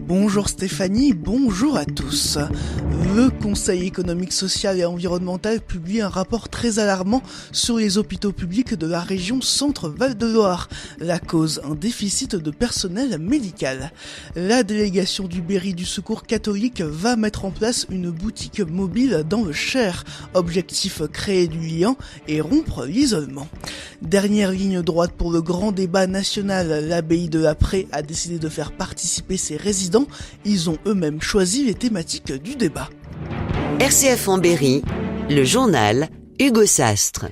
Bonjour Stéphanie, bonjour à tous. Le Conseil économique, social et environnemental publie un rapport très alarmant sur les hôpitaux publics de la région Centre-Val de Loire. La cause, un déficit de personnel médical. La délégation du Berry du Secours catholique va mettre en place une boutique mobile dans le Cher. Objectif, créer du lien et rompre l'isolement. Dernière ligne droite pour le grand débat national, l'abbaye de la Prée a décidé de faire participer ses résidents. Ils ont eux-mêmes choisi les thématiques du débat. RCF en Berry, le journal Hugo Sastre.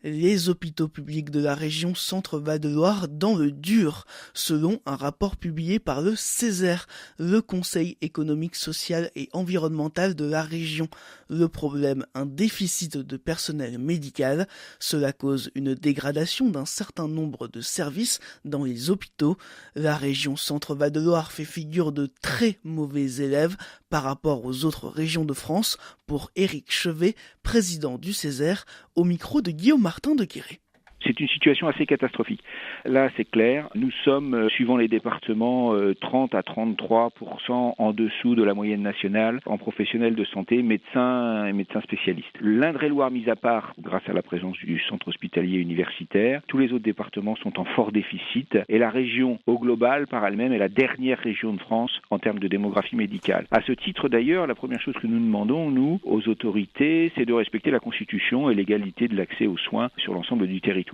Les hôpitaux publics de la région Centre-Val de Loire dans le dur, selon un rapport publié par le CESER, le Conseil économique, social et environnemental de la région. Le problème, un déficit de personnel médical. Cela cause une dégradation d'un certain nombre de services dans les hôpitaux. La région Centre-Val de Loire fait figure de très mauvais élèves par rapport aux autres régions de France, pour Éric Chevet, président du CESER, au micro de Guillaume Martin de Guéret. C'est une situation assez catastrophique. Là, c'est clair, nous sommes, suivant les départements, 30 à 33% en dessous de la moyenne nationale en professionnels de santé, médecins et médecins spécialistes. L'Indre-et-Loire mis à part, grâce à la présence du centre hospitalier universitaire, tous les autres départements sont en fort déficit et la région au global, par elle-même, est la dernière région de France en termes de démographie médicale. À ce titre, d'ailleurs, la première chose que nous demandons, nous, aux autorités, c'est de respecter la Constitution et l'égalité de l'accès aux soins sur l'ensemble du territoire.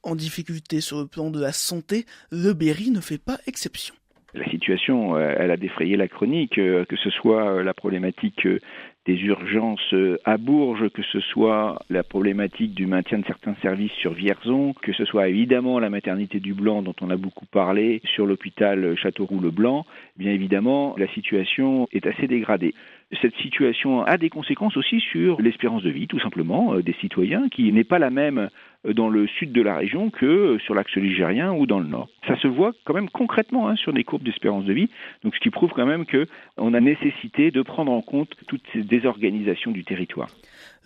En difficulté sur le plan de la santé, le Berry ne fait pas exception. La situation, elle a défrayé la chronique, que ce soit la problématique des urgences à Bourges, que ce soit la problématique du maintien de certains services sur Vierzon, que ce soit évidemment la maternité du Blanc dont on a beaucoup parlé sur l'hôpital Châteauroux-le-Blanc. Bien évidemment, la situation est assez dégradée. Cette situation a des conséquences aussi sur l'espérance de vie, tout simplement, des citoyens, qui n'est pas la même dans le sud de la région que sur l'axe ligérien ou dans le nord. Ça se voit quand même concrètement sur des courbes d'espérance de vie, donc ce qui prouve quand même qu'on a nécessité de prendre en compte toutes ces désorganisations du territoire.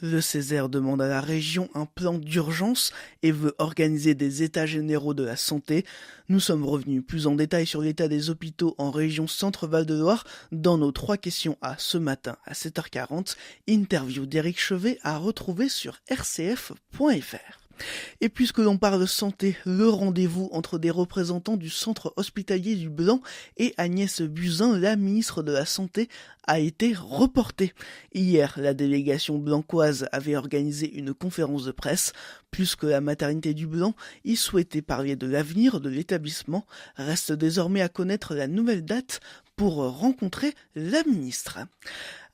Le CESER demande à la région un plan d'urgence et veut organiser des états généraux de la santé. Nous sommes revenus plus en détail sur l'état des hôpitaux en région Centre-Val de Loire dans nos 3 questions à ce matin à 7h40. Interview d'Éric Chevet à retrouver sur rcf.fr. Et puisque l'on parle santé, le rendez-vous entre des représentants du centre hospitalier du Blanc et Agnès Buzyn, la ministre de la Santé, a été reporté. Hier, la délégation blancoise avait organisé une conférence de presse. Plus que la maternité du Blanc, il souhaitait parler de l'avenir de l'établissement. Reste désormais à connaître la nouvelle date pour rencontrer la ministre.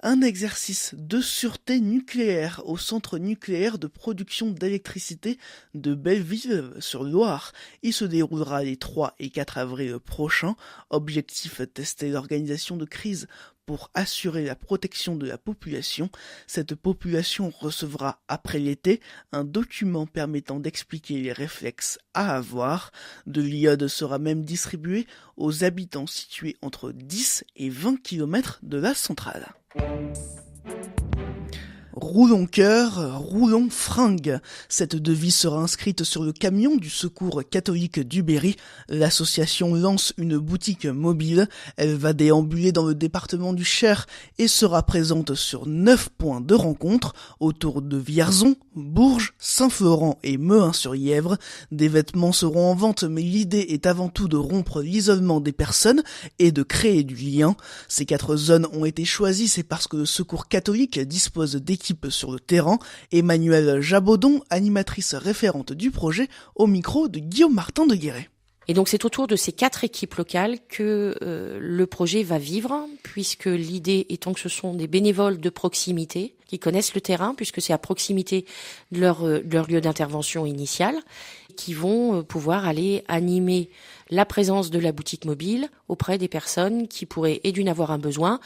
Un exercice de sûreté nucléaire au centre nucléaire de production d'électricité de Belleville-sur-Loire. Il se déroulera les 3 et 4 avril prochains. Objectif, tester l'organisation de crise pour assurer la protection de la population. Cette population recevra après l'été un document permettant d'expliquer les réflexes à avoir. De l'iode sera même distribué aux habitants situés entre 10 et 20 km de la centrale. Roulons cœur, roulons fringues. Cette devise sera inscrite sur le camion du Secours catholique du Berry. L'association lance une boutique mobile. Elle va déambuler dans le département du Cher et sera présente sur 9 points de rencontre autour de Vierzon, Bourges, Saint-Florent et Mehun-sur-Yèvre. Des vêtements seront en vente, mais l'idée est avant tout de rompre l'isolement des personnes et de créer du lien. Ces 4 zones ont été choisies, c'est parce que le Secours catholique dispose d'équipes sur le terrain. Emmanuelle Jabodon, animatrice référente du projet, au micro de Guillaume Martin de Guéret. Et donc c'est autour de ces 4 équipes locales que le projet va vivre, puisque l'idée étant que ce sont des bénévoles de proximité qui connaissent le terrain, puisque c'est à proximité de leur lieu d'intervention initial, qui vont pouvoir aller animer la présence de la boutique mobile auprès des personnes qui pourraient et d'une avoir un besoin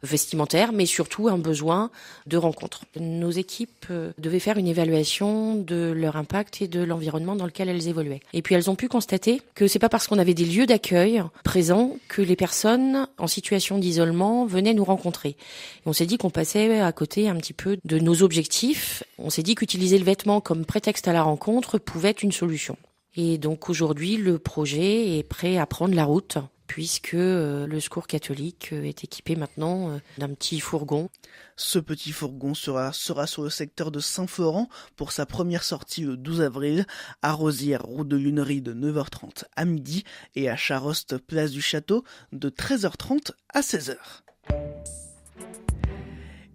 vestimentaire, mais surtout un besoin de rencontre. Nos équipes devaient faire une évaluation de leur impact et de l'environnement dans lequel elles évoluaient. Et puis elles ont pu constater que c'est pas parce qu'on avait des lieux d'accueil présents que les personnes en situation d'isolement venaient nous rencontrer. Et on s'est dit qu'on passait à côté un petit peu de nos objectifs. On s'est dit qu'utiliser le vêtement comme prétexte à la rencontre pouvait être une solution. Et donc aujourd'hui, le projet est prêt à prendre la route puisque le secours catholique est équipé maintenant d'un petit fourgon. Ce petit fourgon sera sur le secteur de Saint-Florent pour sa première sortie le 12 avril, à Rosières, route de Lunerie de 9h30 à midi et à Charost, place du Château de 13h30 à 16h.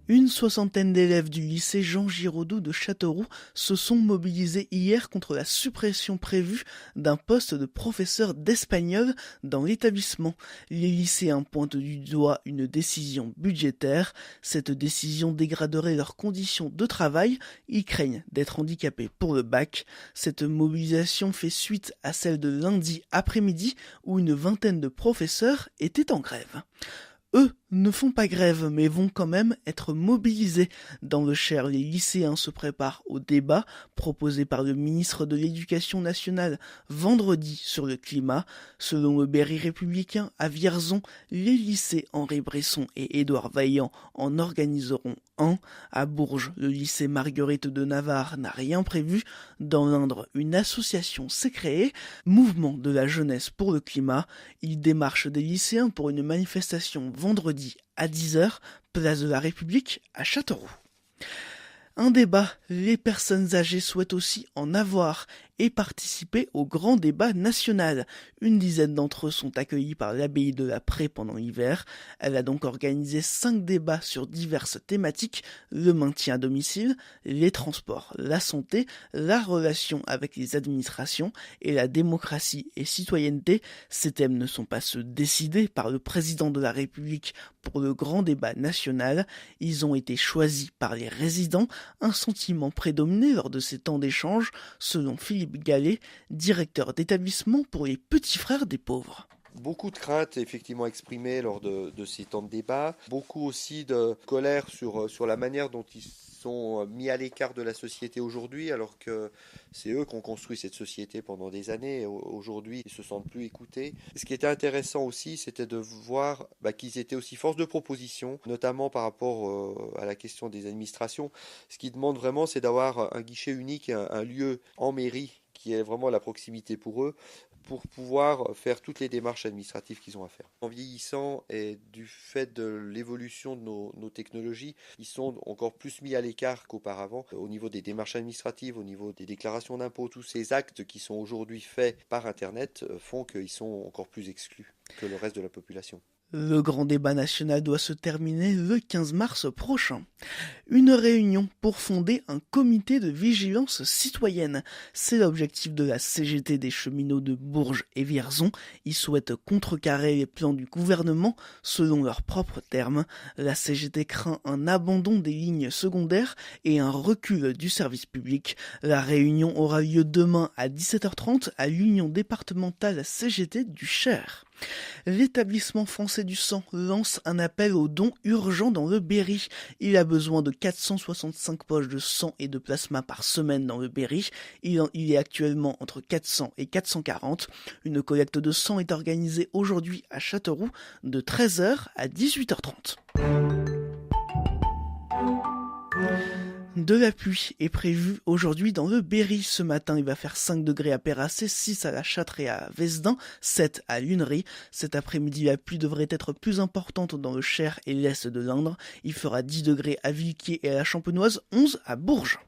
Une soixantaine d'élèves du lycée Jean Giraudoux de Châteauroux se sont mobilisés hier contre la suppression prévue d'un poste de professeur d'espagnol dans l'établissement. Les lycéens pointent du doigt une décision budgétaire. Cette décision dégraderait leurs conditions de travail. Ils craignent d'être handicapés pour le bac. Cette mobilisation fait suite à celle de lundi après-midi où une vingtaine de professeurs étaient en grève. Eux ne font pas grève, mais vont quand même être mobilisés. Dans le Cher, les lycéens se préparent au débat proposé par le ministre de l'Éducation nationale vendredi sur le climat. Selon le Berry républicain, à Vierzon, les lycées Henri Bresson et Édouard Vaillant en organiseront un. À Bourges, le lycée Marguerite de Navarre n'a rien prévu. Dans l'Indre, une association s'est créée, Mouvement de la jeunesse pour le climat. Il démarche des lycéens pour une manifestation vendredi à 10h, place de la République à Châteauroux. Un débat, les personnes âgées souhaitent aussi en avoir et participer au grand débat national. Une dizaine d'entre eux sont accueillis par l'abbaye de la Prée pendant l'hiver. Elle a donc organisé 5 débats sur diverses thématiques, le maintien à domicile, les transports, la santé, la relation avec les administrations et la démocratie et citoyenneté. Ces thèmes ne sont pas ceux décidés par le président de la République pour le grand débat national. Ils ont été choisis par les résidents. Un sentiment prédominé lors de ces temps d'échange, selon Philippe Gallet, directeur d'établissement pour les petits frères des pauvres. Beaucoup de craintes effectivement exprimées lors de ces temps de débat, beaucoup aussi de colère sur la manière dont ils sont mis à l'écart de la société aujourd'hui, alors que c'est eux qui ont construit cette société pendant des années. Et aujourd'hui, ils se sentent plus écoutés. Et ce qui était intéressant aussi, c'était de voir qu'ils étaient aussi force de proposition, notamment par rapport à la question des administrations. Ce qu'ils demandent vraiment, c'est d'avoir un guichet unique, un lieu en mairie qui est vraiment la proximité pour eux, pour pouvoir faire toutes les démarches administratives qu'ils ont à faire. En vieillissant et du fait de l'évolution de nos technologies, ils sont encore plus mis à l'écart qu'auparavant. Au niveau des démarches administratives, au niveau des déclarations d'impôts, tous ces actes qui sont aujourd'hui faits par Internet font qu'ils sont encore plus exclus que le reste de la population. Le grand débat national doit se terminer le 15 mars prochain. Une réunion pour fonder un comité de vigilance citoyenne. C'est l'objectif de la CGT des cheminots de Bourges et Vierzon. Ils souhaitent contrecarrer les plans du gouvernement selon leurs propres termes. La CGT craint un abandon des lignes secondaires et un recul du service public. La réunion aura lieu demain à 17h30 à l'Union départementale CGT du Cher. L'établissement français du sang lance un appel aux dons urgents dans le Berry. Il a besoin de 465 poches de sang et de plasma par semaine dans le Berry. Il est actuellement entre 400 et 440. Une collecte de sang est organisée aujourd'hui à Châteauroux de 13h à 18h30. De la pluie est prévue aujourd'hui dans le Berry. Ce matin, il va faire 5 degrés à Péracé, 6 à la Châtre et à Vesdin, 7 à Lunerie. Cet après-midi, la pluie devrait être plus importante dans le Cher et l'Est de l'Indre. Il fera 10 degrés à Villequier et à la Champenoise, 11 à Bourges.